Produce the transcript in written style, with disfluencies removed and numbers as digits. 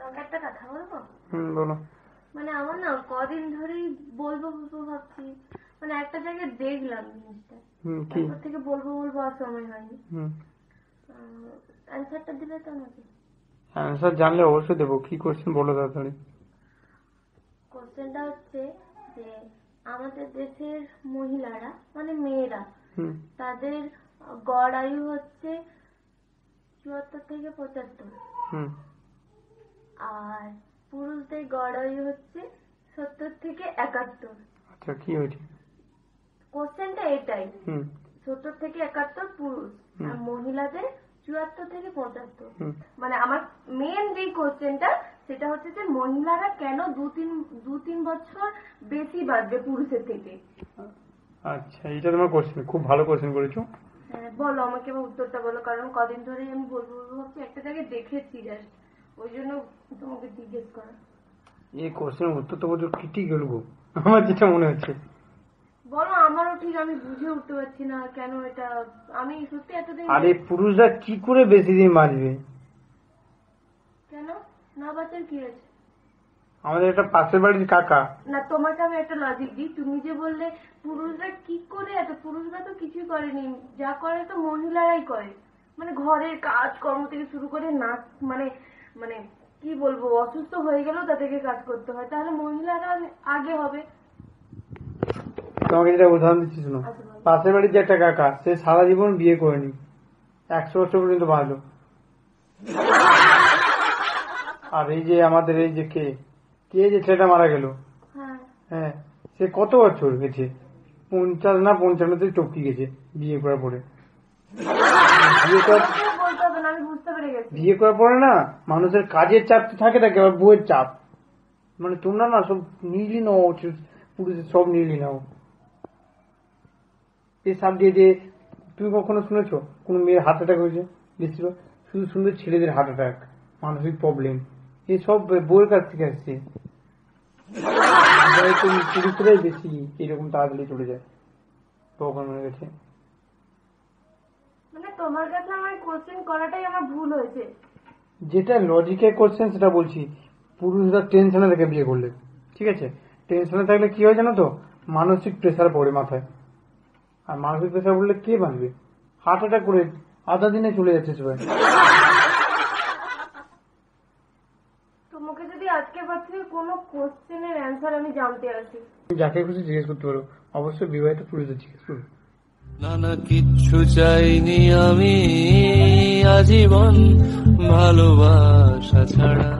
তোমাকে একটা কথা বলবো? বলো। মানে আমার না কদিন ধরেই বলবো বলবো ভাবছি, মানে একটা জায়গায় দেখলাম জিনিসটা, তারপর থেকে বলবো বলবো আর সময় হয়নি। অ্যান্সারটা দিলে তো আমাকে? অ্যান্সার জানলে অবশ্যই দেবো। কি কোশ্চেন বলো তাড়াতাড়ি। কোশ্চেনটা হচ্ছে যে আমাদের দেশের মহিলারা মানে মেয়েরা, তাদের গড় আয়ু হচ্ছে ৭৪ থেকে ৭৫, আর পুরুষদের গড় আয়ু হচ্ছে ৭০ থেকে ৭১। আচ্ছা, কি হয়েছে? কোশ্চেনটা এটাই, ৭০ থেকে ৭১ পুরুষ আর মহিলাদের ৭৪ থেকে ৭৫। মানে আমার মেন যে কোশ্চেনটা সেটা হচ্ছে যে মহিলারা কেন দু তিন বছর বেশি বাঁচবে পুরুষের থেকে। আচ্ছা, এটা তোমার কোশ্চেন, খুব ভালো কোশ্চেন করেছো। হ্যাঁ বলো, আমাকে এবার উত্তরটা বলো, কারণ কদিন ধরেই আমি বলবো ভাবছি, একটা জায়গায় দেখেছি জাস্ট, ওই জন্য তোমাকে জিজ্ঞেস করা। এই কোশ্চেনের উত্তর তো বলছো কিটি গেলবো, আমার যেটা মনে হচ্ছে। বলো, আমারও ঠিক আমি বুঝে উঠতে পারছি না কেন এটা। আমি সত্যি এতদিন, আরে পুরুষরা কি করে বেশি দিন বাঁচবে? কেন না বাঁচার কি আছে? আমাদের একটা পাশের বাড়ির কাকা। না, তোমাকে আমি একটা লজিক দিই। তুমি যে বললে পুরুষরা কি করে, এত পুরুষরা তো কিছুই করেনি, যা করে তো মহিলারাই করে। মানে ঘরের কাজ কর্ম থেকে শুরু করে না, মানে মানে কি বলবো, অসুস্থ হয়ে গেলেও তাদেরকে কাজ করতে হয়, তাহলে মহিলারা আগে হবে। তোমাকে যেটা উদাহরণ দিচ্ছি শোনো। পাশের বাড়ির যে একটা কাকা, সে সারা জীবন বিয়ে করেনি, 100 বছর পর্যন্ত বাঁচলো। আর এই যে আমাদের এই যে কে যে ছেলেটা মারা গেল, হ্যাঁ, সে কত বছর গেছে? 50 না 55-তে টপকি গেছে বিয়ে করার পরে। বিয়ে করার পরে না মানুষের কাজের চাপ তো থাকে, আবার বউয়ের চাপ। মানে তোমরা না সব নিলি নাও, পুরুষের সব নিলি নাও। এই সাপ দিয়ে তুমি কখনো শুনেছো কোন মেয়ের হার্ট অ্যাটাক হয়েছে? বেশিরভাগ শুধু সুন্দর ছেলেদের হার্ট অ্যাটাক, মানসিক প্রবলেম, এই সব বউয়ের কাছ থেকে আসছে। পুরুষরাই বেশি এরকম তাড়াতাড়ি চলে যায় ভগবানের কাছে। মানে তোমার কাছে আমার কোশ্চেন করাটাই আমার ভুল হয়েছে। যেটা লজিকের কোশ্চেন সেটা বলছি। পুরুষরা টেনশনে থেকে বিয়ে করলে, ঠিক আছে, টেনশনে থাকলে কি হয় জানো তো, মানসিক প্রেসার পড়ে মাথায়। আর মানসিক প্রেসার পড়লে কে বাঁচবে? হার্ট অ্যাটাক করে আধা দিনে চলে যাচ্ছে সবাই। তোমাকে যদি আজকে পাচ্ছি কোনো কোশ্চেনের অ্যান্সার আমি জানতে আসি, যাকে খুশি জিজ্ঞেস করতে পারো, অবশ্যই বিবাহিত পুরুষদের জিজ্ঞেস করো। নানা কিচ্ছু চাইনি আমি আজীবন ভালোবাসা ছাড়া।